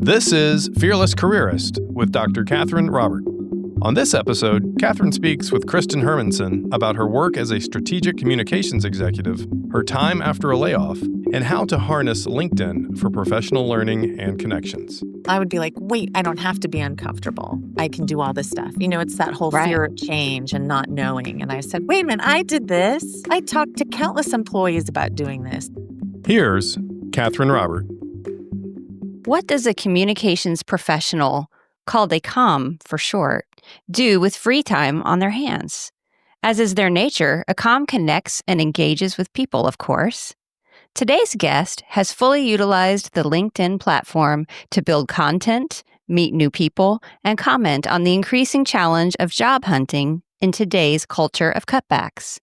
This is Fearless Careerist with Dr. Catherine Robert. On this episode, Catherine speaks with Kristen Hermanson about her work as a strategic communications executive, her time after a layoff, and how to harness LinkedIn for professional learning and connections. I would be like, wait, I don't have to be uncomfortable. I can do all this stuff. You know, it's that whole fear of change and not knowing. And I said, wait a minute, I did this. I talked to countless employees about doing this. Here's Catherine Robert. What does a communications professional, called a comm for short, do with free time on their hands? As is their nature, a comm connects and engages with people, of course. Today's guest has fully utilized the LinkedIn platform to build content, meet new people, and comment on the increasing challenge of job hunting in today's culture of cutbacks.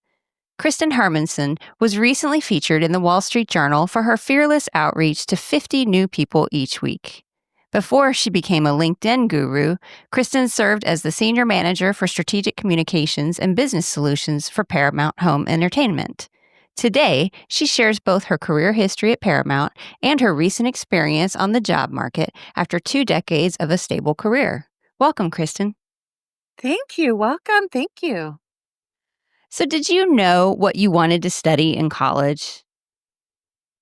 Kristen Hermanson was recently featured in the Wall Street Journal for her fearless outreach to 50 new people each week. Before she became a LinkedIn guru, Kristen served as the Senior Manager for Strategic Communications and Business Solutions for Paramount Home Entertainment. Today, she shares both her career history at Paramount and her recent experience on the job market after 2 decades of a stable career. Welcome, Kristen. Thank you. Welcome. Thank you. So did you know what you wanted to study in college?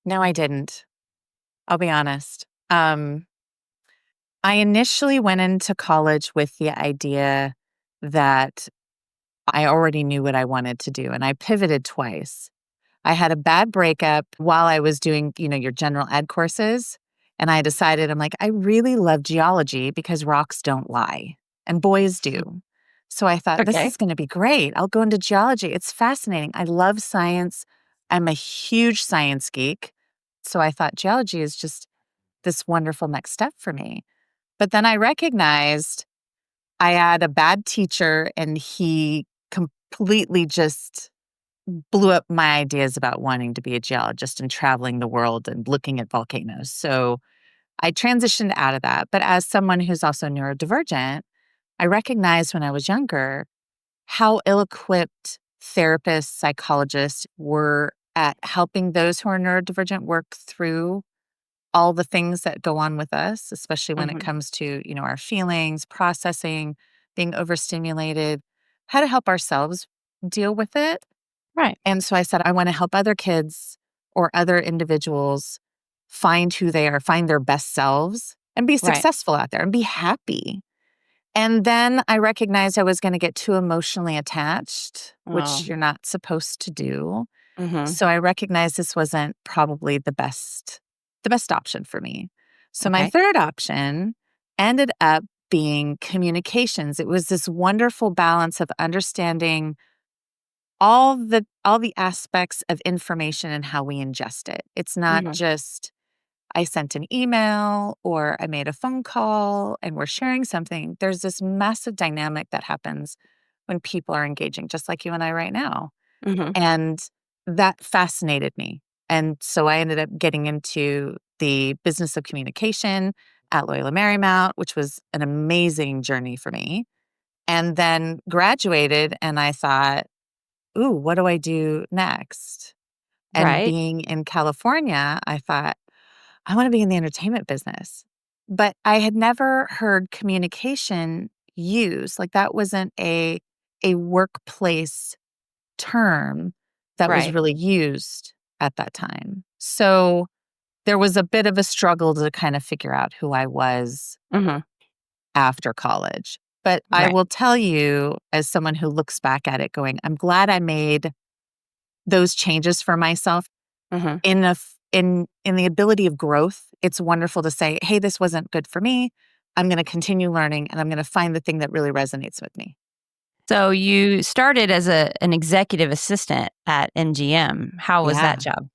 No, I didn't. I'll be honest. I initially went into college with the idea that I already knew what I wanted to do, and I pivoted twice. I had a bad breakup while I was doing, your general ed courses, and I decided, I'm like, I really love geology because rocks don't lie, and boys do. So I thought, this is going to be great. I'll go into geology. It's fascinating. I love science. I'm a huge science geek. So I thought geology is just this wonderful next step for me. But then I recognized I had a bad teacher, and he completely just blew up my ideas about wanting to be a geologist and traveling the world and looking at volcanoes. So I transitioned out of that. But as someone who's also neurodivergent, I recognized when I was younger how ill-equipped therapists, psychologists were at helping those who are neurodivergent work through all the things that go on with us, especially when it comes to, our feelings, processing, being overstimulated, how to help ourselves deal with it. Right. And so I said, I want to help other kids or other individuals find who they are, find their best selves, and be successful out there and be happy. And then I recognized I was going to get too emotionally attached, which you're not supposed to do. So I recognized this wasn't probably the best option for me. So my third option ended up being communications. It was this wonderful balance of understanding all the aspects of information and how we ingest it. It's not just I sent an email or I made a phone call and we're sharing something. There's this massive dynamic that happens when people are engaging, just like you and I right now. And that fascinated me. And so I ended up getting into the business of communication at Loyola Marymount, which was an amazing journey for me. And then graduated, and I thought, ooh, what do I do next? And being in California, I thought, I want to be in the entertainment business. But I had never heard communication used. Like that wasn't a workplace term that was really used at that time. So there was a bit of a struggle to kind of figure out who I was after college. But I will tell you, as someone who looks back at it going, I'm glad I made those changes for myself in the ability of growth. It's wonderful to say, hey, this wasn't good for me. I'm going to continue learning, and I'm going to find the thing that really resonates with me. So you started as an executive assistant at MGM. How was that job?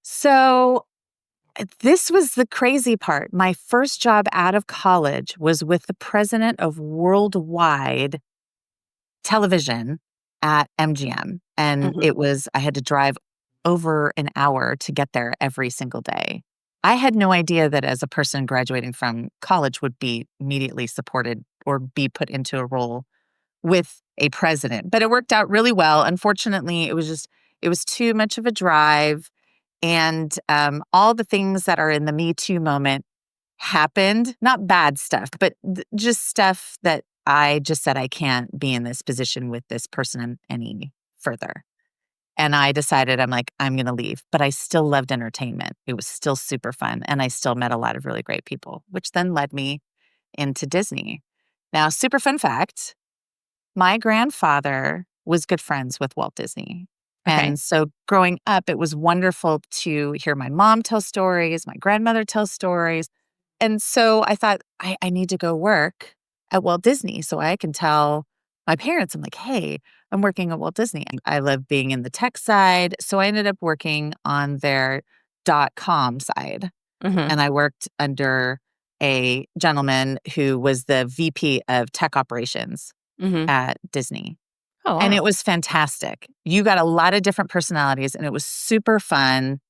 So this was the crazy part. My first job out of college was with the president of worldwide television at MGM. And I had to drive over an hour to get there every single day. I had no idea that as a person graduating from college would be immediately supported or be put into a role with a president. But it worked out really well. Unfortunately, it was too much of a drive. And all the things that are in the Me Too moment happened, not bad stuff, but just stuff that I just said I can't be in this position with this person any further. And I decided I'm going to leave, but I still loved entertainment. It was still super fun. And I still met a lot of really great people, which then led me into Disney. Now, super fun fact, my grandfather was good friends with Walt Disney. Okay. And so growing up, it was wonderful to hear my mom tell stories, my grandmother tell stories. And so I thought, I need to go work at Walt Disney so I can tell my parents, I'm like, hey, I'm working at Walt Disney. I love being in the tech side. So I ended up working on their .com side. Mm-hmm. And I worked under a gentleman who was the VP of tech operations Mm-hmm. at Disney. Oh, wow. And it was fantastic. You got a lot of different personalities and it was super fun.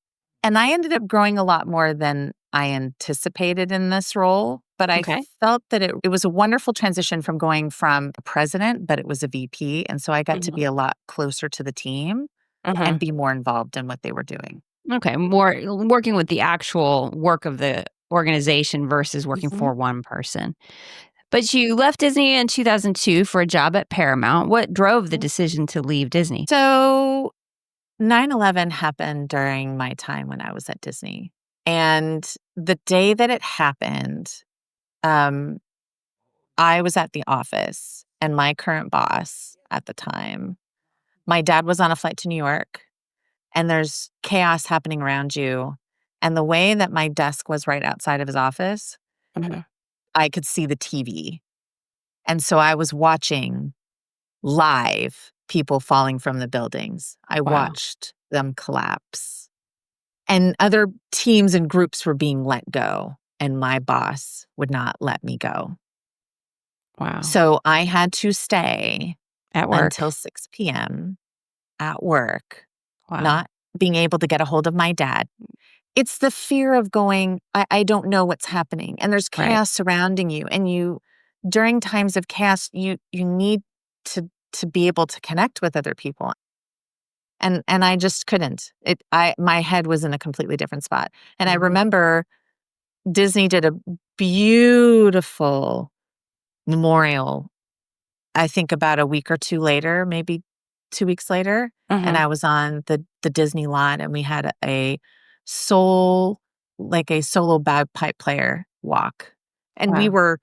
And I ended up growing a lot more than I anticipated in this role. But I Okay. felt that it was a wonderful transition from going from a president, but it was a VP. And so I got to be a lot closer to the team and be more involved in what they were doing. Okay. More working with the actual work of the organization versus working Mhm. for one person. But you left Disney in 2002 for a job at Paramount. What drove the decision to leave Disney? So 9/11 happened during my time when I was at Disney. And the day that it happened, um, I was at the office and my current boss at the time, my dad was on a flight to New York and there's chaos happening around you. And the way that my desk was right outside of his office, Mhm. I could see the TV. And so I was watching live people falling from the buildings. I Wow. watched them collapse. And other teams and groups were being let go, and my boss would not let me go. Wow. So I had to stay At work. until 6 p.m. at work, Wow. not being able to get a hold of my dad. It's the fear of going, I don't know what's happening. And there's Right. chaos surrounding you. And during times of chaos, you need to be able to connect with other people. And I just couldn't. My head was in a completely different spot. And I remember Disney did a beautiful memorial, I think about a week or two later, maybe 2 weeks later, and Mhm. I was on the Disney lot, and we had a soul like a solo bagpipe player walk, and we Wow. were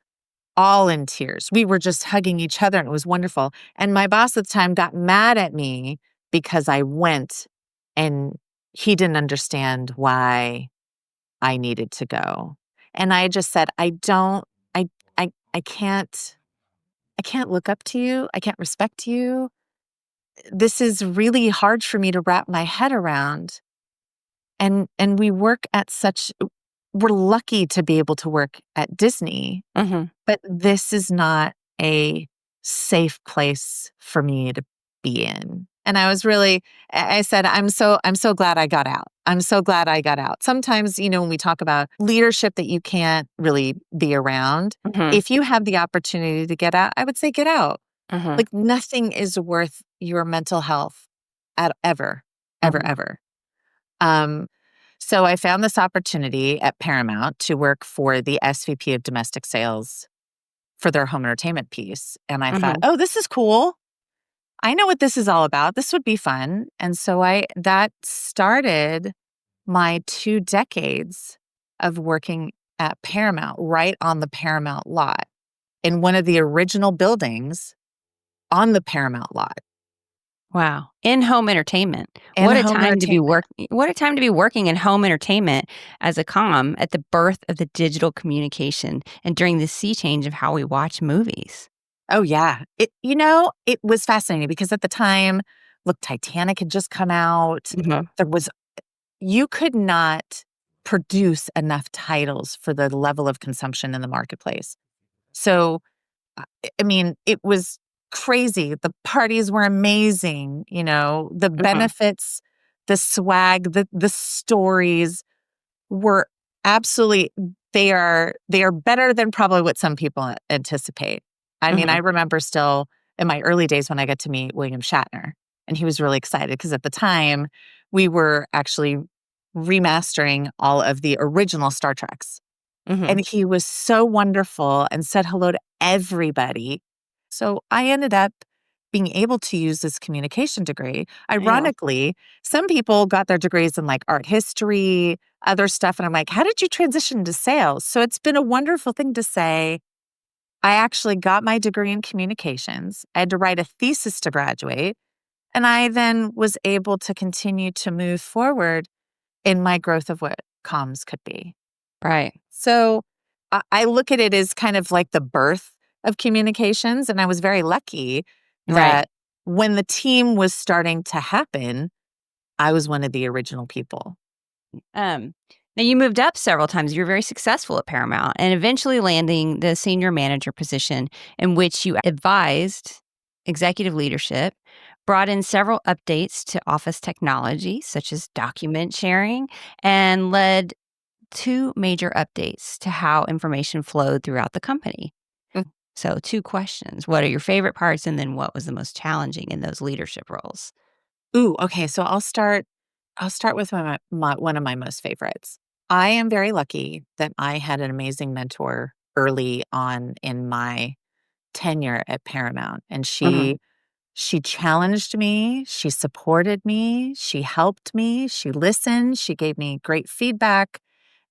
all in tears. We were just hugging each other, and it was wonderful, and my boss at the time got mad at me because I went, and he didn't understand why I needed to go. And I just said, I don't, I can't, I can't look up to you. I can't respect you. This is really hard for me to wrap my head around. And we work at we're lucky to be able to work at Disney, Mhm. but this is not a safe place for me to be in. And I was really, I said, I'm so glad I got out. I'm so glad I got out. Sometimes, when we talk about leadership that you can't really be around, Mhm. if you have the opportunity to get out, I would say get out. Mhm. Like nothing is worth your mental health at ever, ever, Mhm. ever. Um, so I found this opportunity at Paramount to work for the SVP of domestic sales for their home entertainment piece. And I thought, Mhm. oh, this is cool. I know what this is all about. This would be fun. And so that started my 2 decades of working at Paramount, right on the Paramount lot in one of the original buildings on the Paramount lot Wow. In-home entertainment. in home entertainment. What a time to be working in home entertainment as a comm at the birth of the digital communication and during the sea change of how we watch movies. Oh, yeah. It was fascinating because at the time, look, Titanic had just come out. Mhm. There was You could not produce enough titles for the level of consumption in the marketplace. So, I mean, it was crazy. The parties were amazing, the Mhm. benefits, the swag, the stories were absolutely they are better than probably what some people anticipate. I mean, I Mhm. remember still in my early days when I got to meet William Shatner, and he was really excited because at the time we were actually remastering all of the original Star Treks. Mm-hmm. And he was so wonderful and said hello to everybody. So I ended up being able to use this communication degree. Ironically, some people got their degrees in like art history, other stuff. And I'm like, how did you transition to sales? So it's been a wonderful thing to say. I actually got my degree in communications. I had to write a thesis to graduate. And I then was able to continue to move forward in my growth of what comms could be. Right. So I look at it as kind of like the birth of communications. And I was very lucky Right. that when the team was starting to happen, I was one of the original people. Now you moved up several times. You're very successful at Paramount and eventually landing the senior manager position in which you advised executive leadership, brought in several updates to office technology, such as document sharing, and led two major updates to how information flowed throughout the company. Mm. So, two questions. What are your favorite parts? And then what was the most challenging in those leadership roles? Ooh, okay. So I'll start with one of my most favorites. I am very lucky that I had an amazing mentor early on in my tenure at Paramount. And Hmm. she challenged me, she supported me, she helped me, she listened, she gave me great feedback.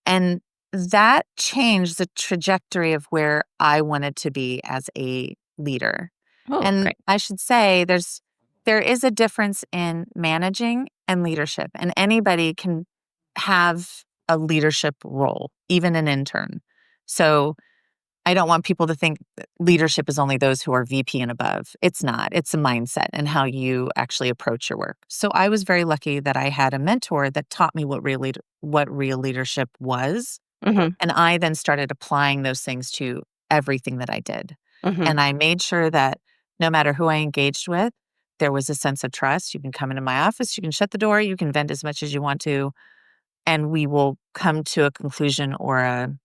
And that changed the trajectory of where I wanted to be as a leader. Oh, And great. I should say there is a difference in managing and leadership, and anybody can have a leadership role, even an intern. So I don't want people to think that leadership is only those who are VP and above. It's not. It's a mindset and how you actually approach your work. So I was very lucky that I had a mentor that taught me what real leadership was, Hmm. and I then started applying those things to everything that I did. Hmm. And I made sure that no matter who I engaged with, there was a sense of trust. You can come into my office, you can shut the door, you can vent as much as you want to, and we will come to a conclusion or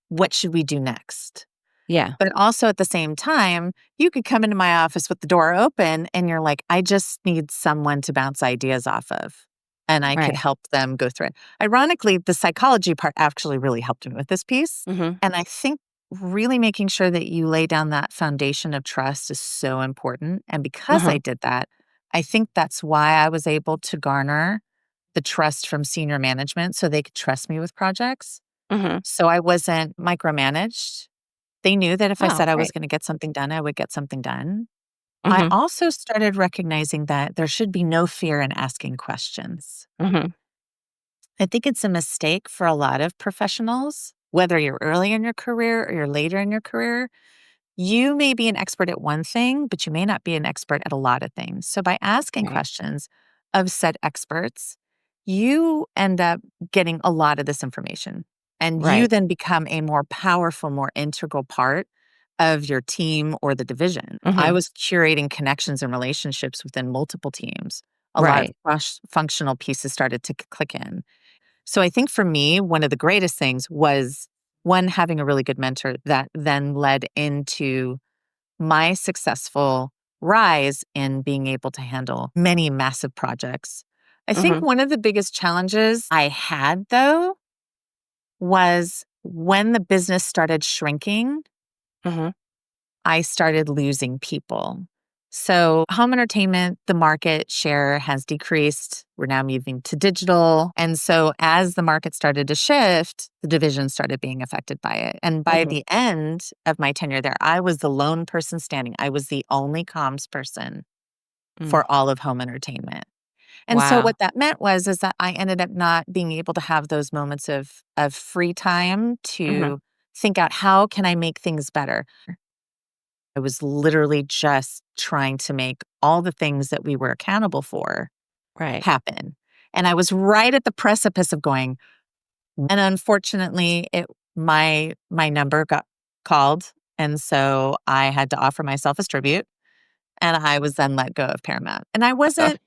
what should we do next? Yeah. But also at the same time, you could come into my office with the door open and you're like, I just need someone to bounce ideas off of. And I could Right. help them go through it. Ironically, the psychology part actually really helped me with this piece. Hmm. And I think really making sure that you lay down that foundation of trust is so important. And because I Hmm. did that, I think that's why I was able to garner the trust from senior management so they could trust me with projects. Hmm. So I wasn't micromanaged. They knew that if I Oh, said I was great. gonna get something done, I would get something done. I Hmm. also started recognizing that there should be no fear in asking questions. Hmm. I think it's a mistake for a lot of professionals, whether you're early in your career or you're later in your career. You may be an expert at one thing, but you may not be an expert at a lot of things. So by asking Right. questions of said experts, you end up getting a lot of this information. And you Right. then become a more powerful, more integral part of your team or the division. I Hmm. was curating connections and relationships within multiple teams. A lot of Right. functional pieces started to click in. So I think for me, one of the greatest things was one, having a really good mentor that then led into my successful rise in being able to handle many massive projects. I think Hmm. one of the biggest challenges I had, though, was when the business started shrinking, Hmm. I started losing people. So, home entertainment, the market share has decreased. We're now moving to digital. And so, as the market started to shift, the division started being affected by it. And by Hmm. the end of my tenure there, I was the lone person standing. I was the only comms person Mm. for all of home entertainment. And so Wow. what that meant was is that I ended up not being able to have those moments of free time Hmm. to think out how can I make things better. I was literally just trying to make all the things that we were accountable for Right. happen. And I was right at the precipice of going, and unfortunately, my number got called. And so I had to offer myself as tribute. And I was then let go of Paramount. And I wasn't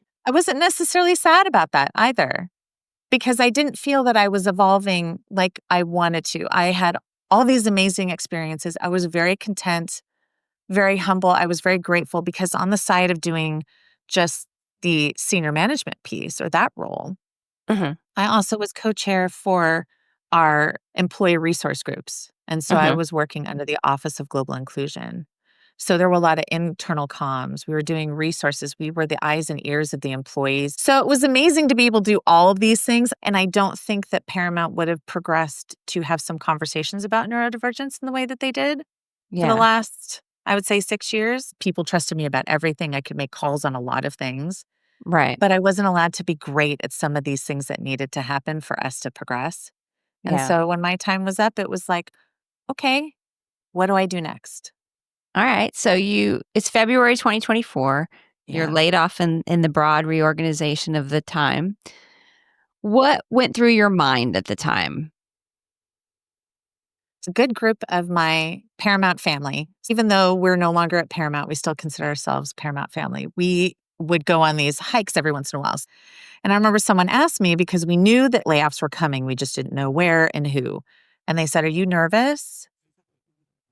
necessarily sad about that either, because I didn't feel that I was evolving like I wanted to. I had all these amazing experiences. I was very content, very humble. I was very grateful because on the side of doing just the senior management piece or that role, Hmm. I also was co-chair for our employee resource groups. And so I Mhm. was working under the Office of Global Inclusion. So there were a lot of internal comms. We were doing resources. We were the eyes and ears of the employees. So it was amazing to be able to do all of these things. And I don't think that Paramount would have progressed to have some conversations about neurodivergence in the way that they did for the Yeah. last, I would say, 6 years. People trusted me about everything. I could make calls on a lot of things, Right. but I wasn't allowed to be great at some of these things that needed to happen for us to progress. And Yeah. so when my time was up, it was like, okay, what do I do next? All right. So it's February 2024. You're Yeah. laid off in the broad reorganization of the time. What went through your mind at the time? It's a good group of my Paramount family. Even though we're no longer at Paramount, we still consider ourselves Paramount family. We would go on these hikes every once in a while. And I remember someone asked me because we knew that layoffs were coming. We just didn't know where and who. And they said, "Are you nervous?"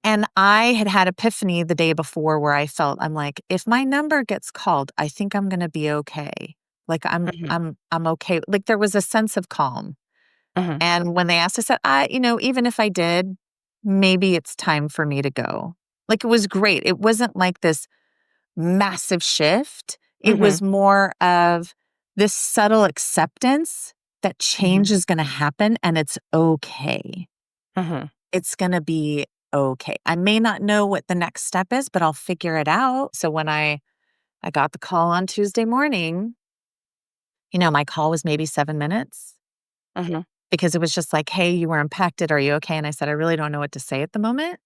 And I had had epiphany the day before where I'm like, if my number gets called, I think I'm going to be okay. Like Mhm. I'm okay. Like there was a sense of calm. Mhm. And when they asked, I said, even if I did, maybe it's time for me to go. Like it was great. It wasn't like this massive shift. It Mhm. was more of this subtle acceptance that Mhm. change is going to happen and it's okay. Mhm. It's going to be okay. I may not know what the next step is, but I'll figure it out. So when I got the call on Tuesday morning, my call was maybe 7 minutes Mhm. because it was just like, "Hey, you were impacted. Are you okay?" And I said, "I really don't know what to say at the moment."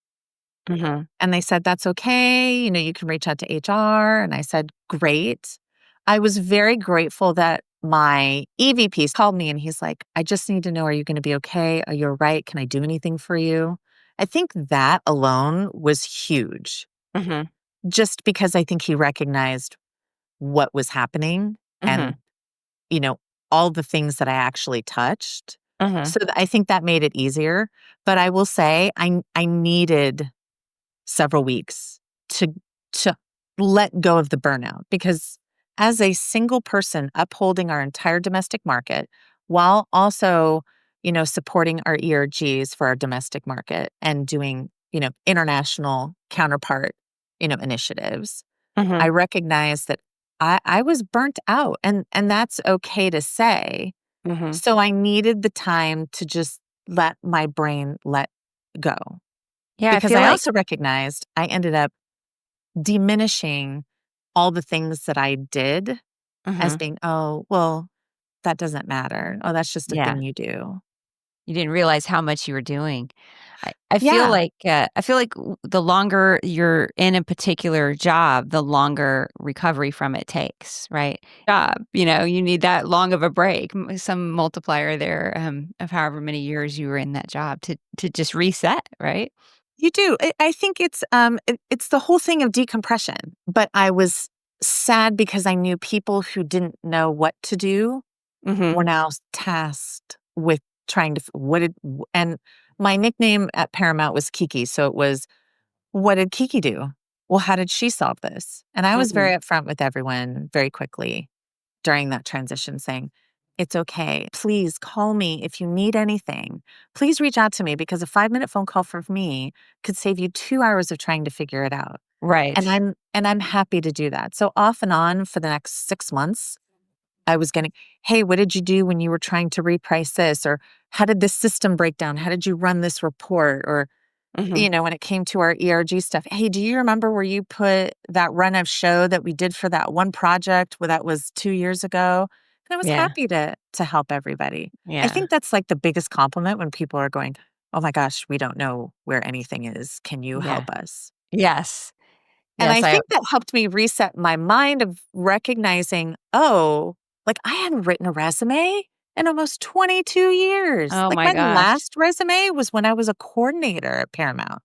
Mhm. And they said, "That's okay. You can reach out to HR." And I said, "Great." I was very grateful that my EVP called me and he's like, "I just need to know, are you going to be okay? Are you all right? Can I do anything for you?" I think that alone was huge, Mhm. just because I think he recognized what was happening Mhm. and, you know, all the things that I actually touched. Mhm. So I think that made it easier. But I will say I needed several weeks to to let go of the burnout because as a single person upholding our entire domestic market while also, supporting our ERGs for our domestic market and doing, international counterpart, initiatives, I Mhm. recognize that I was burnt out and that's okay to say. Mhm. So I needed the time to just let my brain let go. Yeah, I Because feel I like also recognized I ended up diminishing all the things that I did as Mhm. being, "Oh, well, that doesn't matter. Oh, that's just a Yeah. thing you do." You didn't realize how much you were doing. I feel Yeah, like, the longer you're in a particular job, the longer recovery from it takes, right? You need that long of a break, some multiplier there, of however many years you were in that job to just reset, right? you do. I think it's the whole thing of decompression, but I was sad because I knew people who didn't know what to do were Mhm. now tasked with trying to f what did w and my nickname at Paramount was Kiki, so it was, "What did Kiki do? Well, how did she solve this?" And I was Mhm. very upfront with everyone very quickly during that transition saying, "It's okay. Please call me if you need anything. Please reach out to me because a 5-minute phone call from me could save you 2 hours of trying to figure it out." And Right. I'm happy to do that. So off and on for the next 6 months, I was getting, "Hey, what did you do when you were trying to reprice this?" Or, "How did this system break down? How did you run this report?" Or, Mhm. when it came to our ERG stuff, "Hey, do you remember where you put that run of show that we did for that one project where that was 2 years ago?" And I was Yeah. happy to help everybody. I Yeah. think that's, like, the biggest compliment when people are going, "Oh my gosh, we don't know where anything is. Can you Yeah. help us?" Yes. And I Yes, I think that helped me reset my mind of recognizing, "Oh, like, I hadn't written a resume in almost 22 years." oh Like, my my gosh. last resume was when I was a coordinator at Paramount.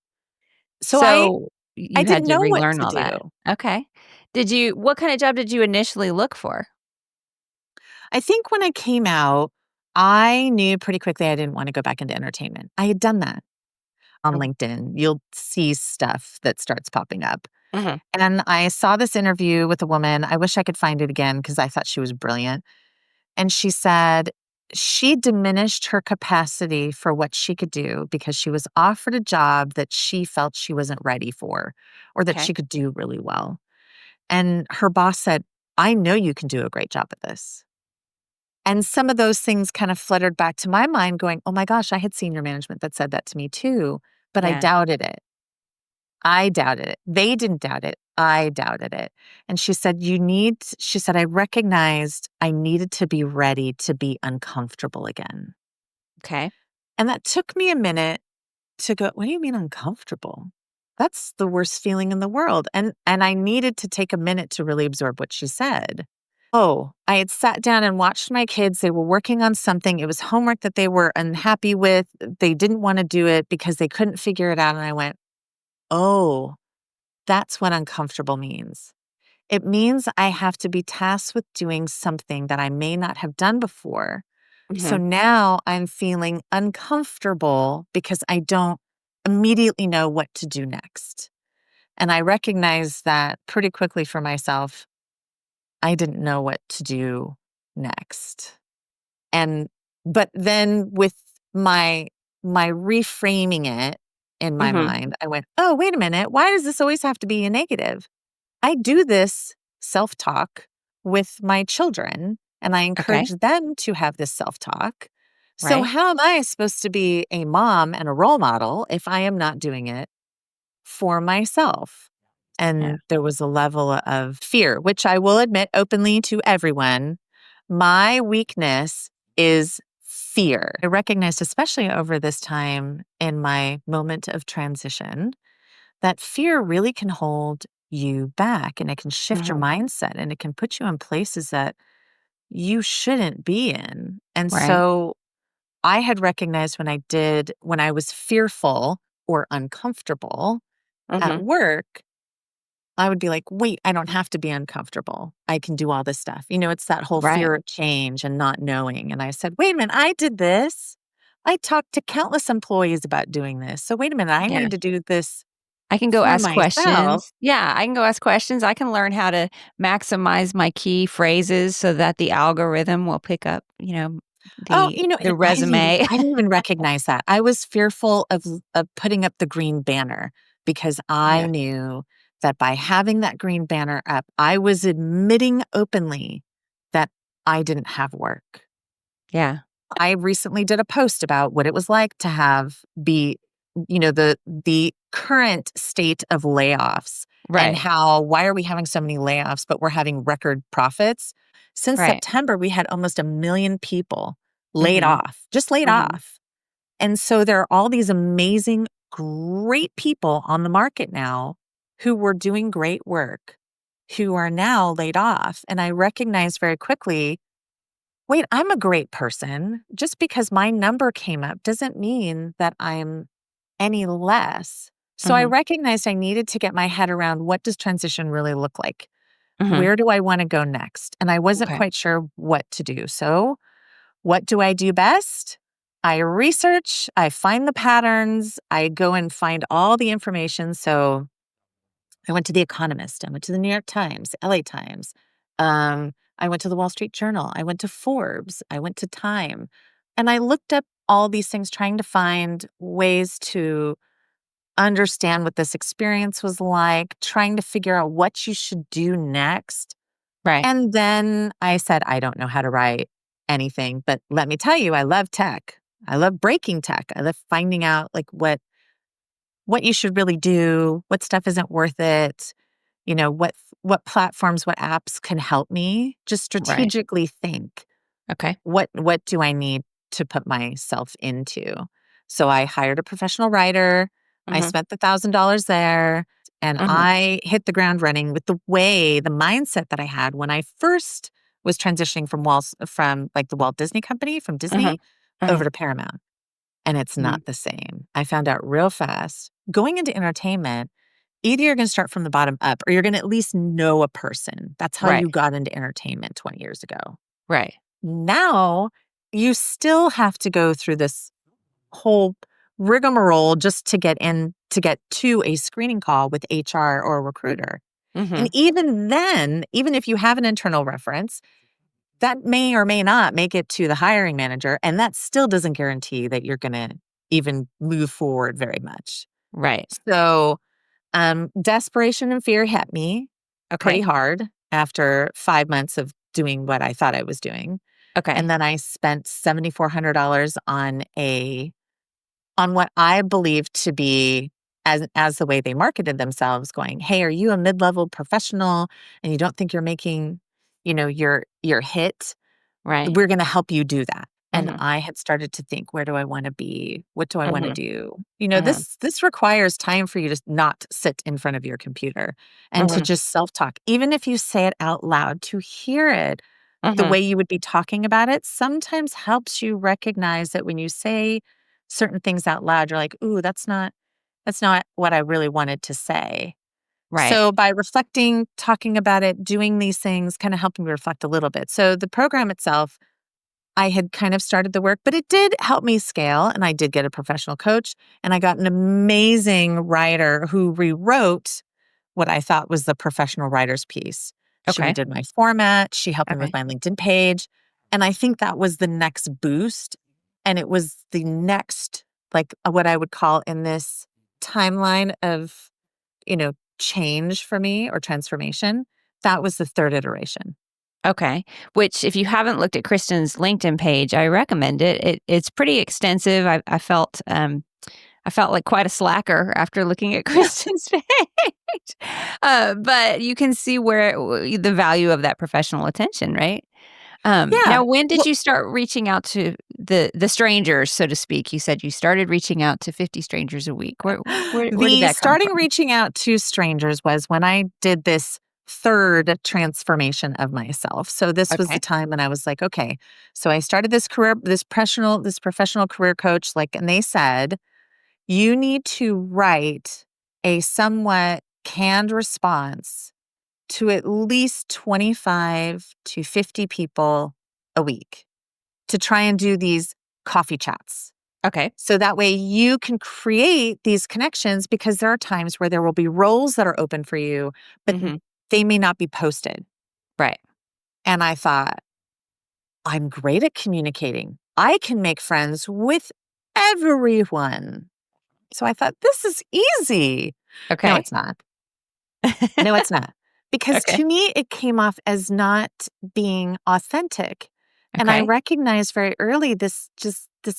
So So, I you had didn't to know what relearn to all that. do. Okay. What kinda job did you initially look for? I think when I came out, I knew pretty quickly I didn't wanna go back into entertainment. I had done that. On Mhm. LinkedIn, you'll see stuff that starts popping up. Mhm. And I saw this interview with a woman, I wish I could find it again because I thought she was brilliant. And she said, she diminished her capacity for what she could do because she was offered a job that she felt she wasn't ready for or that she could do really well. And her boss said, I know you can do a great job at this. And some of those things kind of fluttered back to my mind going, oh my gosh, I had senior management that said that to me too, but I doubted it. I doubted it. They didn't doubt it. I doubted it. And she said, I recognized I needed to be ready to be uncomfortable again. Okay. And that took me a minute to go, what do you mean uncomfortable? That's the worst feeling in the world. And I needed to take a minute to really absorb what she said. Oh, I had sat down and watched my kids. They were working on something. It was homework that they were unhappy with. They didn't want to do it because they couldn't figure it out. And I went, oh, that's what uncomfortable means. It means I have to be tasked with doing something that I may not have done before. So now I'm feeling uncomfortable because I don't immediately know what to do next. And I recognized that pretty quickly for myself. I didn't know what to do next. But then with my reframing it in my mind, I went, oh, wait a minute. Why does this always have to be a negative? I do this self-talk with my children, and I encourage them to have this self-talk. So how am I supposed to be a mom and a role model if I am not doing it for myself? And there was a level of fear, which I will admit openly to everyone. My weakness is fear. I recognized, especially over this time in my moment of transition, that fear really can hold you back and it can shift your mindset and it can put you in places that you shouldn't be in. And so I had recognized when I was fearful or uncomfortable at work, I would be like, wait, I don't have to be uncomfortable. I can do all this stuff. It's that whole fear of change and not knowing. And I said, wait a minute, I did this. I talked to countless employees about doing this. So wait a minute, I need to do this I can go for ask myself. questions. Yeah, I can go ask questions. I can learn how to maximize my key phrases so that the algorithm will pick up, Oh, the I didn't even resume. I didn't even recognize that. I was fearful of putting up the green banner because I Yeah. knew that by having that green banner up, I was admitting openly that I didn't have work. Yeah. I recently did a post about what it was like to the current state of layoffs and Right. why are we having so many layoffs, but we're having record profits. Since Right. September, we had almost 1 million people laid Mhm. off, just laid Mhm. off. And so there are all these amazing, great people on the market now who were doing great work, who are now laid off. And I recognized very quickly, wait, I'm a great person. Just because my number came up doesn't mean that I'm any less. So I Mhm. recognized I needed to get my head around what does transition really look like? Mhm. Where do I want to go next? And I wasn't Okay. quite sure what to do. So what do I do best? I research, I find the patterns, I go and find all the information. So I went to The Economist, I went to the New York Times, LA Times. I went to the Wall Street Journal, I went to Forbes, I went to Time. And I looked up all these things trying to find ways to understand what this experience was like, trying to figure out what you should do next. Right. And then I said, I don't know how to write anything, but let me tell you, I love tech. I love breaking tech. I love finding out like what you should really do, what stuff isn't worth it, what platforms, what apps can help me just Right. strategically think Okay. what do I need to put myself into? So I hired a professional writer. I Mhm. spent the $1,000 there and Mhm. I hit the ground running with the mindset that I had when I first was transitioning from like the Walt Disney Company, from Mhm. Disney over Mhm. to Paramount. And it's Mhm. not the same. I found out real fast going into entertainment, either you're going to start from the bottom up or you're going to at least know a person. That's how Right. you got into entertainment 20 years ago. Right. Now, you still have to go through this whole rigmarole just to get to a screening call with HR or a recruiter. And Mhm. even then, even if you have an internal reference, that may or may not make it to the hiring manager. And that still doesn't guarantee that you're going to even move forward very much. Right. So desperation and fear hit me pretty Okay. hard after 5 months of doing what I thought I was doing. Okay. And then I spent $7,400 on what I believed to be as the way they marketed themselves, going, "Hey, are you a mid-level professional and you don't think you're making, your hit? Right. We're gonna help you do that." And Mhm. I had started to think, where do I wanna be? What do I wanna Mhm. do? Mhm. This requires time for you to not sit in front of your computer and to Mhm. just self-talk. Even if you say it out loud, to hear it the Mhm. way you would be talking about it sometimes helps you recognize that when you say certain things out loud, you're like, "Ooh, that's not what I really wanted to say." Right. So by reflecting, talking about it, doing these things kind of helped me reflect a little bit. So the program itself, I had kind of started the work, but it did help me scale. And I did get a professional coach, and I got an amazing writer who rewrote what I thought was the professional writer's piece. She Okay. redid my format. She helped me with Okay. my LinkedIn page. And I think that was the next boost. And it was the next, like what I would call in this timeline of, change for me or transformation. That was the third iteration. Okay. Which, if you haven't looked at Kristen's LinkedIn page, I recommend it. It's pretty extensive. I felt like quite a slacker after looking at Yeah. Kristen's page. But you can see where the value of that professional attention, right? Yeah. Now, when did Well, you start reaching out to the strangers, so to speak? You said you started reaching out to 50 strangers a week. Where did the that come starting from? reaching out to strangers was when I did this third transformation of myself. So this was the Okay. time when I was like, okay. So I started this professional career coach, like, and they said, you need to write a somewhat canned response to at least 25 to 50 people a week to try and do these coffee chats. Okay. So that way you can create these connections, because there are times where there will be roles that are open for you, but Mhm. they may not be posted. Right. And I thought, I'm great at communicating. I can make friends with everyone. So I thought, this is easy. No, Okay. it's not. No, it's not. Because Okay. to me, it came off as not being authentic. And I Okay. recognized very early, this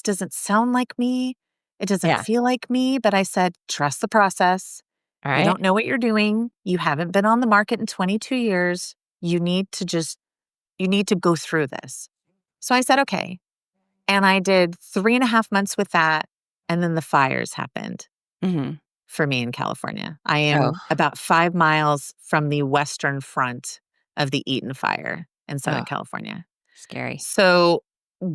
doesn't sound like me. It doesn't Yeah. feel like me. But I said, trust the process. All You right. don't know what you're doing. You haven't been on the market in 22 years. You need to go through this. So I said, okay. And I did 3.5 months with that. And then the fires happened Mhm. for me in California. I Oh, am about 5 miles from the western front of the Eaton Fire in Southern oh, California. scary. So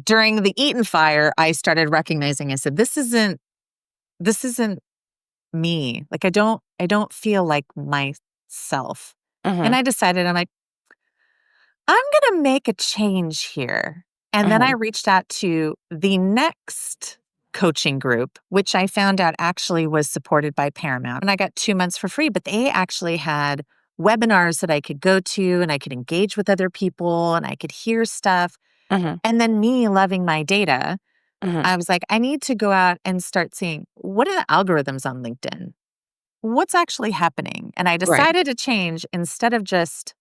during the Eaton Fire, I started recognizing, I said, this isn't me. Like I don't feel like myself. And Mhm. I decided, I'm like, I'm going to make a change here. And then I Mhm. reached out to the next coaching group, which I found out actually was supported by Paramount. And I got 2 months for free, but they actually had webinars that I could go to, and I could engage with other people, and I could hear stuff. Mhm. And then me loving my data, Mhm. I was like, I need to go out and start seeing, what are the algorithms on LinkedIn? What's actually happening? And I Right. decided to change. Instead of just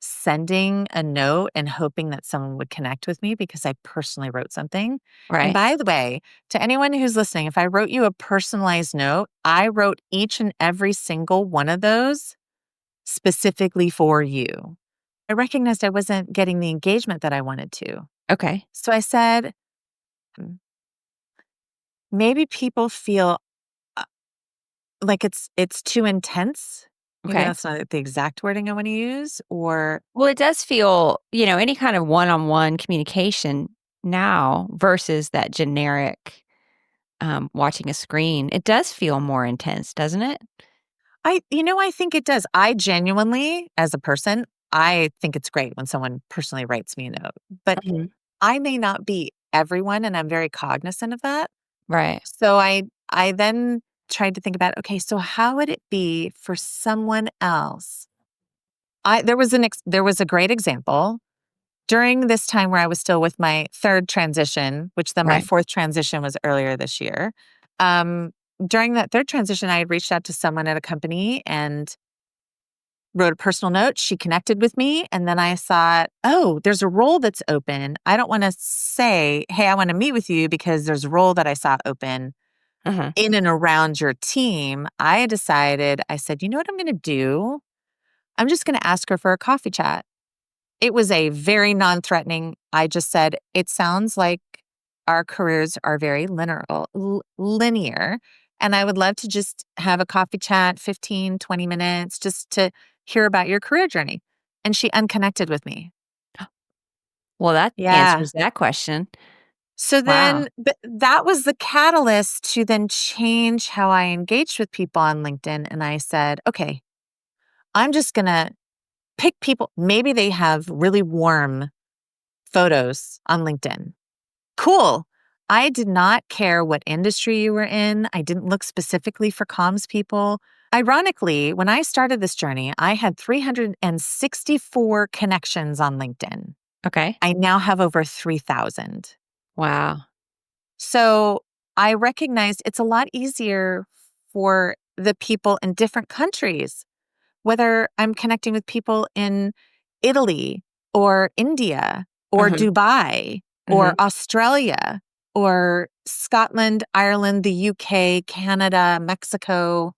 sending a note and hoping that someone would connect with me because I personally wrote something. And Right. by the way, to anyone who's listening, if I wrote you a personalized note, I wrote each and every single one of those specifically for you. I recognized I wasn't getting the engagement that I wanted to. Okay. So I said, "Hmm, maybe people feel uh, like it's too intense." Maybe Okay. that's not the exact wording I want to use, or Well, it does feel, any kind of one-on-one communication now versus that generic, watching a screen, it does feel more intense, doesn't it? I think it does. I genuinely, as a person, I think it's great when someone personally writes me a note, but Mhm. I may not be everyone, and I'm very cognizant of that. Right. So I then tried to think about, okay, so how would it be for someone else? There was a great example. during this time where I was still with my third transition, which then my fourth transition was earlier this year. During that third transition, I had reached out to someone at a company and wrote a personal note. She connected with me. And then I thought, oh, there's a role that's open. I don't want to say, hey, I want to meet with you because there's a role that I saw open in and around your team. I decided, I said, you know what I'm going to do? I'm just going to ask her for a coffee chat. It was a very non-threatening. I just said, it sounds like our careers are very linear. And I would love to just have a coffee chat, 15, 20 minutes, just to hear about your career journey. And she unconnected with me. Well, that Yeah. answers that question. So Wow. then that was the catalyst to then change how I engaged with people on LinkedIn. And I said, okay, I'm just going to pick people. Maybe they have really warm photos on LinkedIn. Cool. I did not care what industry you were in. I didn't look specifically for comms people. Ironically, when I started this journey, I had 364 connections on LinkedIn. Okay. I now have over 3,000. Wow. So I recognized it's a lot easier for the people in different countries, whether I'm connecting with people in Italy or India or Dubai or Australia or Scotland, Ireland, the UK, Canada, Mexico.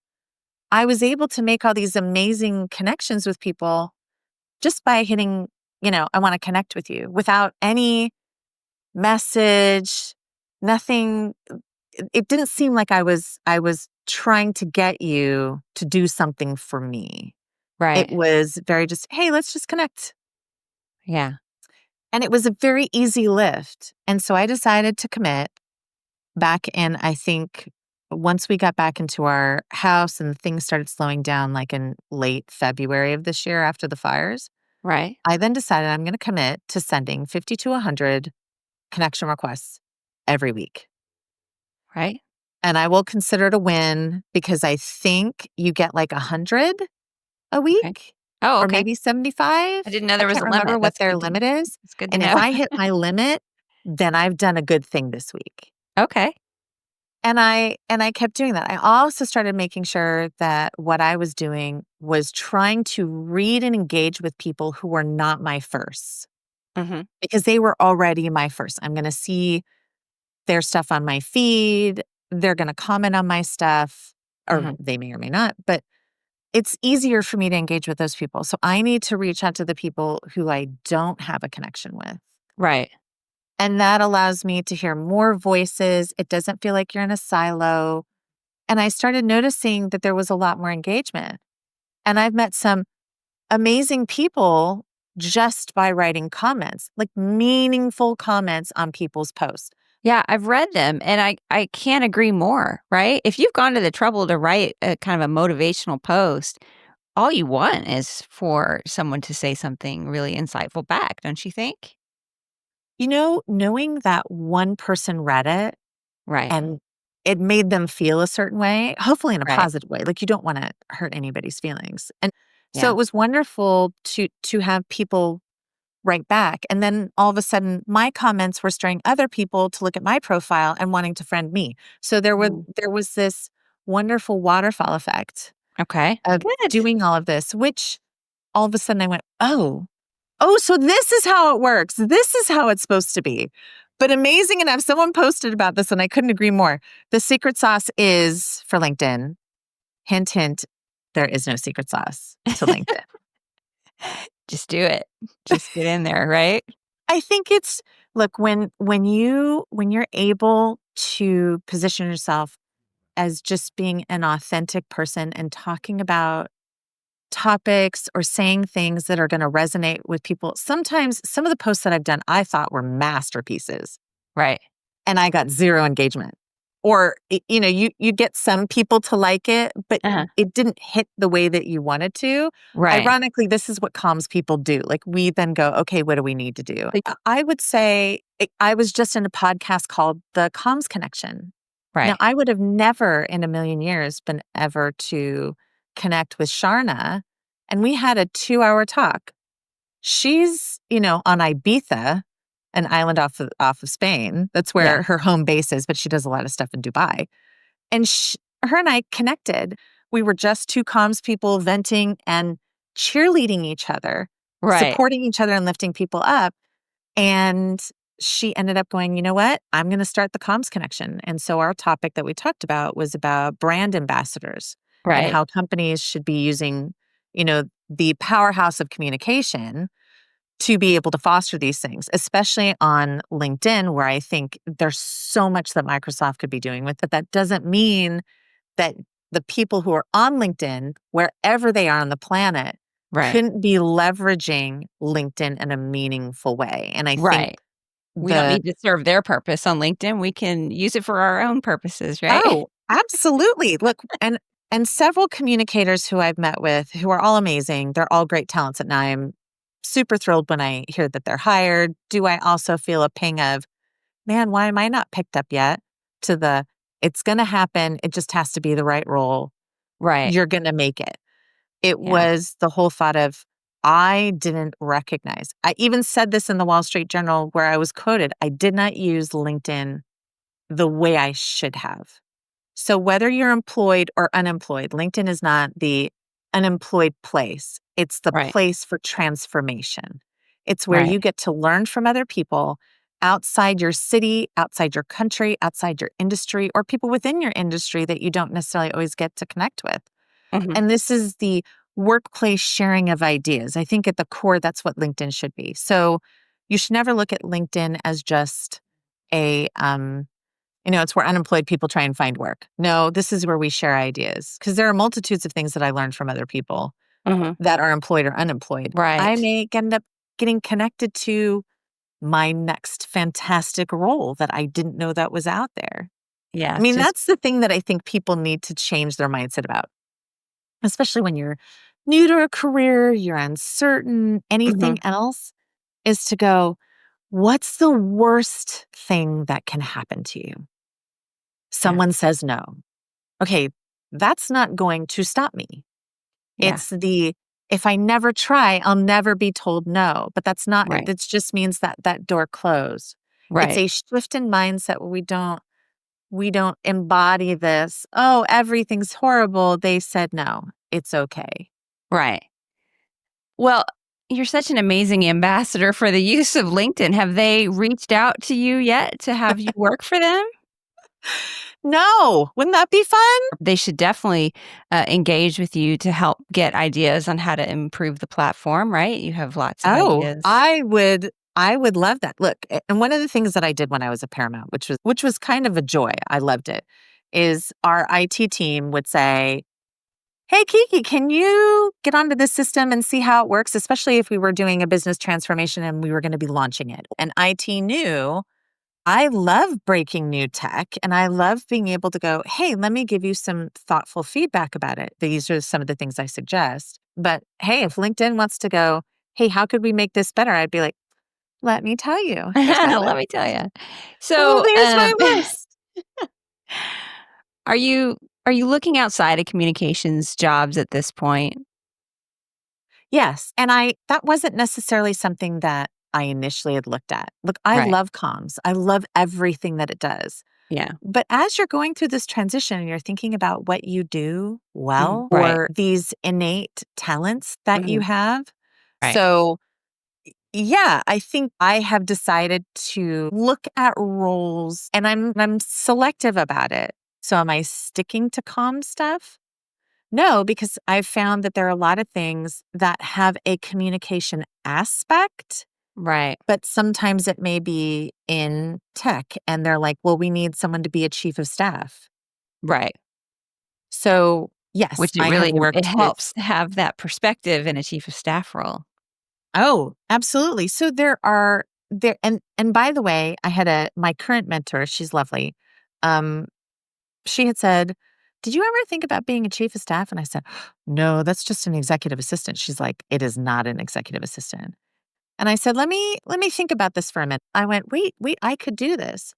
I was able to make all these amazing connections with people just by hitting, I want to connect with you without any message, nothing. It didn't seem like I was trying to get you to do something for me. It Right. was very just, hey, let's just connect. Yeah. And it was a very easy lift. And so I decided to commit back in, I think, once we got back into our house and things started slowing down, like in late February of this year after the fires, Right. I then decided I'm going to commit to sending 50 to 100 connection requests every week. Right. And I will consider it a win because I think you get like 100 a Okay. week Oh, or okay. maybe 75. I didn't know I there was can't a remember limit. what their limit is. It's good to And if know. I hit my limit, then I've done a good thing this week. Okay. And I kept doing that. I also started making sure that what I was doing was trying to read and engage with people who were not my firsts because they were already my first. I'm going to see their stuff on my feed. They're going to comment on my stuff, or they may or may not, but it's easier for me to engage with those people. So I need to reach out to the people who I don't have a connection with. Right. And that allows me to hear more voices. It doesn't feel like you're in a silo. And I started noticing that there was a lot more engagement. And I've met some amazing people just by writing comments, like meaningful comments on people's posts. Yeah, I've read them and I can't agree more, right? If you've gone to the trouble to write a kind of a motivational post, all you want is for someone to say something really insightful back, don't you think? Knowing that one person read it Right. and it made them feel a certain way, hopefully in a Right. positive way. Like you don't want to hurt anybody's feelings. And so Yeah. it was wonderful to have people write back. And then all of a sudden my comments were stirring other people to look at my profile and wanting to friend me. So there was this wonderful waterfall effect Okay. of Good. doing all of this, which all of a sudden I went, oh, so this is how it works. This is how it's supposed to be. But amazing enough, someone posted about this and I couldn't agree more. The secret sauce is for LinkedIn. Hint, hint, there is no secret sauce to LinkedIn. Just do it. Just get in there, right? I think look, when you're able to position yourself as just being an authentic person and talking about topics or saying things that are going to resonate with people. Sometimes some of the posts that I've done, I thought were masterpieces Right. and I got zero engagement. Or, you get some people to like it, but it didn't hit the way that you wanted to. Right. Ironically, this is what comms people do. Like we then go, okay, what do we need to do? Like- I would say I was just in a podcast called The Comms Connection. Now, Right. I would have never in a million years been ever to connect with Sharna. And we had a 2-hour talk She's, on Ibiza, an island off of Spain. That's Yeah. where her home base is, but she does a lot of stuff in Dubai. And her and I connected. We were just two comms people venting and cheerleading each other, Right. supporting each other and lifting people up. And she ended up going, you know what? I'm going to start the comms connection. And so our topic that we talked about was about brand ambassadors and Right. how companies should be using, the powerhouse of communication to be able to foster these things, especially on LinkedIn, where I think there's so much that Microsoft could be doing with it. That doesn't mean that the people who are on LinkedIn, wherever they are on the planet, Right. couldn't be leveraging LinkedIn in a meaningful way. And I think Right. We don't need to serve their purpose on LinkedIn. We can use it for our own purposes, right? oh, absolutely. Look, and several communicators who I've met with who are all amazing. They're all great talents. And I'm super thrilled when I hear that they're hired. Do I also feel a ping of, man, why am I not picked up yet? It's going to happen. It just has to be the right role. Right. You're going to make it. It Yeah. was the whole thought of, I didn't recognize. I even said this in the Wall Street Journal where I was quoted. I did not use LinkedIn the way I should have. So whether you're employed or unemployed, LinkedIn is not the unemployed place. It's the Right. place for transformation. It's where Right. you get to learn from other people outside your city, outside your country, outside your industry, or people within your industry that you don't necessarily always get to connect with. Mhm. And this is the workplace sharing of ideas. I think at the core, that's what LinkedIn should be. So you should never look at LinkedIn as just it's where unemployed people try and find work. No, this is where we share ideas because there are multitudes of things that I learned from other people Mhm. that are employed or unemployed. I Right. may end up getting connected to my next fantastic role that I didn't know that was out there. Yeah. I It's mean, just that's the thing that I think people need to change their mindset about, especially when you're new to a career, you're uncertain, anything Mhm. else is to go, what's the worst thing that can happen to you? Yeah. Someone says no. Okay, that's not going to stop me. Yeah. It's if I never try, I'll never be told no. But that's not, Right. that just means that door closed. It's Right. a shift in mindset where we don't embody this, oh, everything's horrible. They said no. It's okay. Right. Well, you're such an amazing ambassador for the use of LinkedIn. Have they reached out to you yet to have you work for them? No, wouldn't that be fun? They should definitely engage with you to help get ideas on how to improve the platform, right? You have lots of Oh, ideas. I would love that. Look, and one of the things that I did when I was at Paramount, which was kind of a joy, I loved it, is our IT team would say, "Hey Kiki, can you get onto this system and see how it works?" Especially if we were doing a business transformation and we were going to be launching it. And IT knew I love breaking new tech and I love being able to go, hey, let me give you some thoughtful feedback about it. These are some of the things I suggest. But hey, if LinkedIn wants to go, hey, how could we make this better? I'd be like, let me tell you, here's my Let list. me tell you. Oh, So, here's my list. are you looking outside of communications jobs at this point? Yes. And that wasn't necessarily something that I initially had looked at. Look, I Right. love comms. I love everything that it does. Yeah. But as you're going through this transition and you're thinking about what you do Mhm. well Right. or these innate talents that you Mhm. have. Right. So, yeah, I think I have decided to look at roles and I'm selective about it. So am I sticking to calm stuff? No, because I've found that there are a lot of things that have a communication aspect, Right. but sometimes it may be in tech and they're like, well, we need someone to be a chief of staff. Right. So, yes, Which it I have really it worked with. helps to have that perspective in a chief of staff role. Oh, absolutely. So and by the way, I had my current mentor, she's lovely. Um she had said, "Did you ever think about being a chief of staff?" And I said, "No, that's just an executive assistant." She's like, "It is not an executive assistant." And I said, "Let me think about this for a minute." I went, "Wait, I could do this."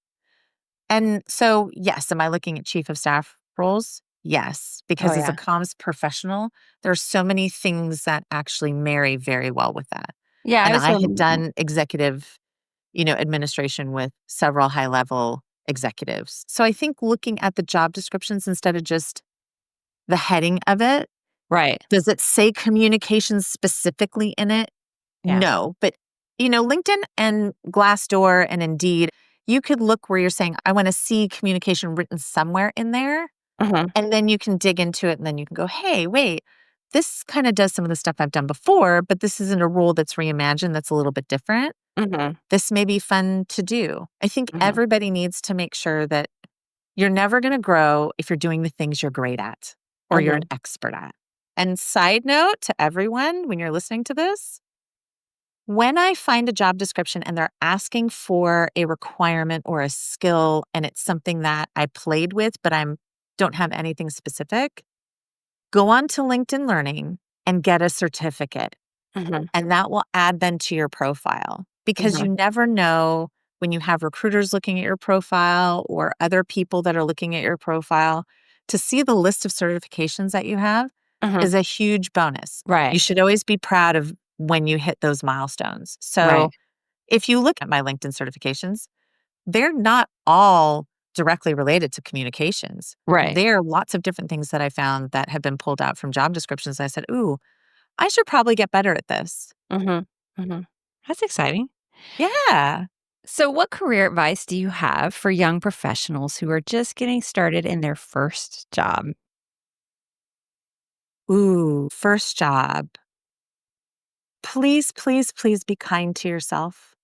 And so, yes, am I looking at chief of staff roles? Yes, Oh, because as a yeah. comms professional, there's so many things that actually marry very well with that. Yeah, And I was I had hoping. done executive, administration with several high-level executives. So I think looking at the job descriptions instead of just the heading of it, Right. does it say communications specifically in it? Yeah. No, but LinkedIn and Glassdoor and Indeed, you could look where you're saying, I want to see communication written somewhere in there. Uh-huh. And then you can dig into it and then you can go, hey, wait, this kind of does some of the stuff I've done before, but this isn't a role that's reimagined that's a little bit different. Uh-huh. This may be fun to do. I think Uh-huh. everybody needs to make sure that you're never going to grow if you're doing the things you're great at or you're Uh-huh. an expert at. And side note to everyone, when you're listening to this, when I find a job description and they're asking for a requirement or a skill and it's something that I played with, but I don't have anything specific, go on to LinkedIn Learning and get a certificate. Uh-huh. And that will add then to your profile because Uh-huh. you never know when you have recruiters looking at your profile or other people that are looking at your profile. To see the list of certifications that you have Uh-huh. is a huge bonus. Right. You should always be proud of when you hit those milestones. Right. So if you look at my LinkedIn certifications, they're not all directly related to communications. Right. There are lots of different things that I found that have been pulled out from job descriptions. I said, ooh, I should probably get better at this. Uh-huh. Uh-huh. That's exciting. Yeah. So, what career advice do you have for young professionals who are just getting started in their first job? Ooh, first job. Please, please, please be kind to yourself.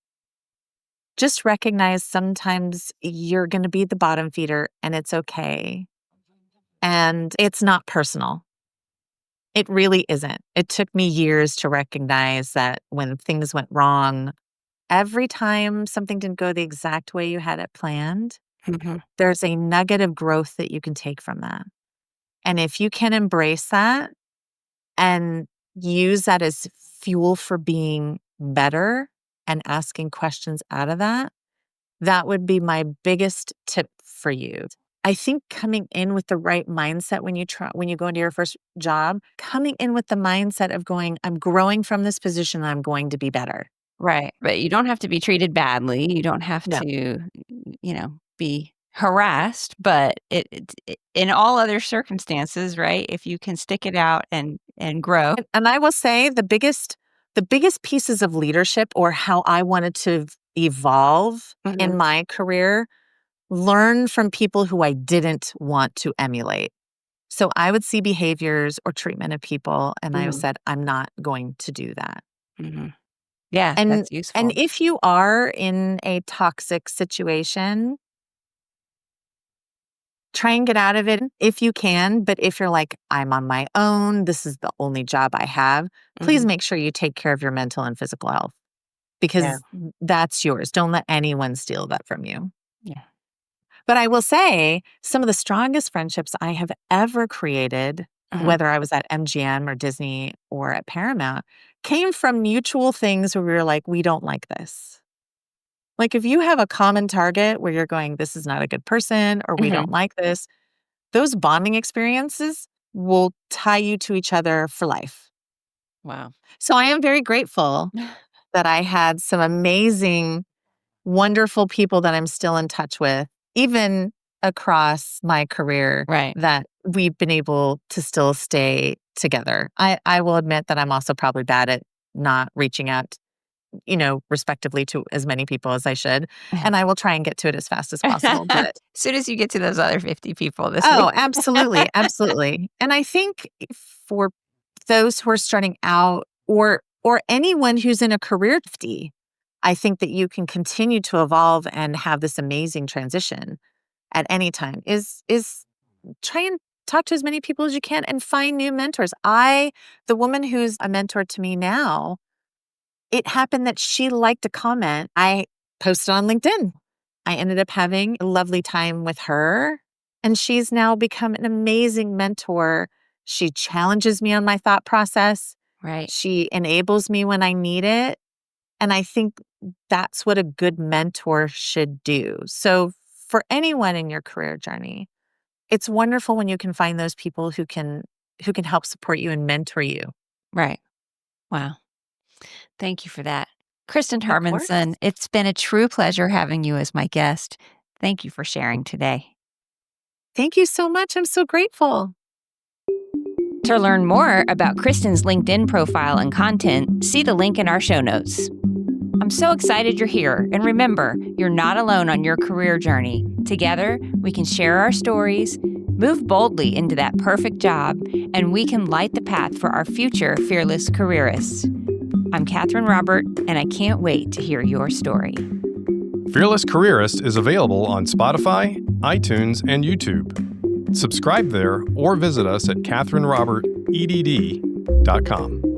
Just recognize sometimes you're going to be the bottom feeder and it's okay. And it's not personal. It really isn't. It took me years to recognize that when things went wrong, every time something didn't go the exact way you had it planned, Uh-huh. there's a nugget of growth that you can take from that. And if you can embrace that and use that as fuel for being better and asking questions out of that, that would be my biggest tip for you. I think coming in with the right mindset when you go into your first job, coming in with the mindset of going, I'm growing from this position, I'm going to be better. Right. But you don't have to be treated badly. You don't have No. to, be harassed. But in all other circumstances, right? If you can stick it out and grow. And I will say the biggest pieces of leadership or how I wanted to evolve Mhm. in my career, learn from people who I didn't want to emulate. So I would see behaviors or treatment of people and I Mhm. said, I'm not going to do that. Mhm. Yeah, And that's and useful. if you are in a toxic situation, try and get out of it if you can. But if you're like, I'm on my own, this is the only job I have, please Mhm. make sure you take care of your mental and physical health Yeah. because that's yours. Don't let anyone steal that from you. Yeah. But I will say some of the strongest friendships I have ever created, Uh-huh. whether I was at MGM or Disney or at Paramount, came from mutual things where we were like, we don't like this. Like if you have a common target where you're going, this is not a good person or we don't Mhm. like this, those bonding experiences will tie you to each other for life. Wow. So I am very grateful that I had some amazing, wonderful people that I'm still in touch with, even across my career, Right. that we've been able to still stay together. I will admit that I'm also probably bad at not reaching out, respectively to as many people as I should. And I will try and get to it as fast as possible. But Soon as you get to those other 50 people this week. oh, absolutely. Absolutely. And I think for those who are starting out or anyone who's in a career 50, I think that you can continue to evolve and have this amazing transition at any time is try and talk to as many people as you can and find new mentors. The woman who's a mentor to me now, it happened that she liked a comment I posted on LinkedIn. I ended up having a lovely time with her, and she's now become an amazing mentor. She challenges me on my thought process. Right. She enables me when I need it. And I think that's what a good mentor should do. So, for anyone in your career journey, it's wonderful when you can find those people who can help support you and mentor you. Right. Wow. Thank you for that. Kristen Of course. Hermanson, it's been a true pleasure having you as my guest. Thank you for sharing today. Thank you so much. I'm so grateful. To learn more about Kristen's LinkedIn profile and content, see the link in our show notes. I'm so excited you're here, and remember, you're not alone on your career journey. Together, we can share our stories, move boldly into that perfect job, and we can light the path for our future fearless careerists. I'm Catherine Robert, and I can't wait to hear your story. Fearless Careerist is available on Spotify, iTunes, and YouTube. Subscribe there or visit us at catherinerobertedd.com.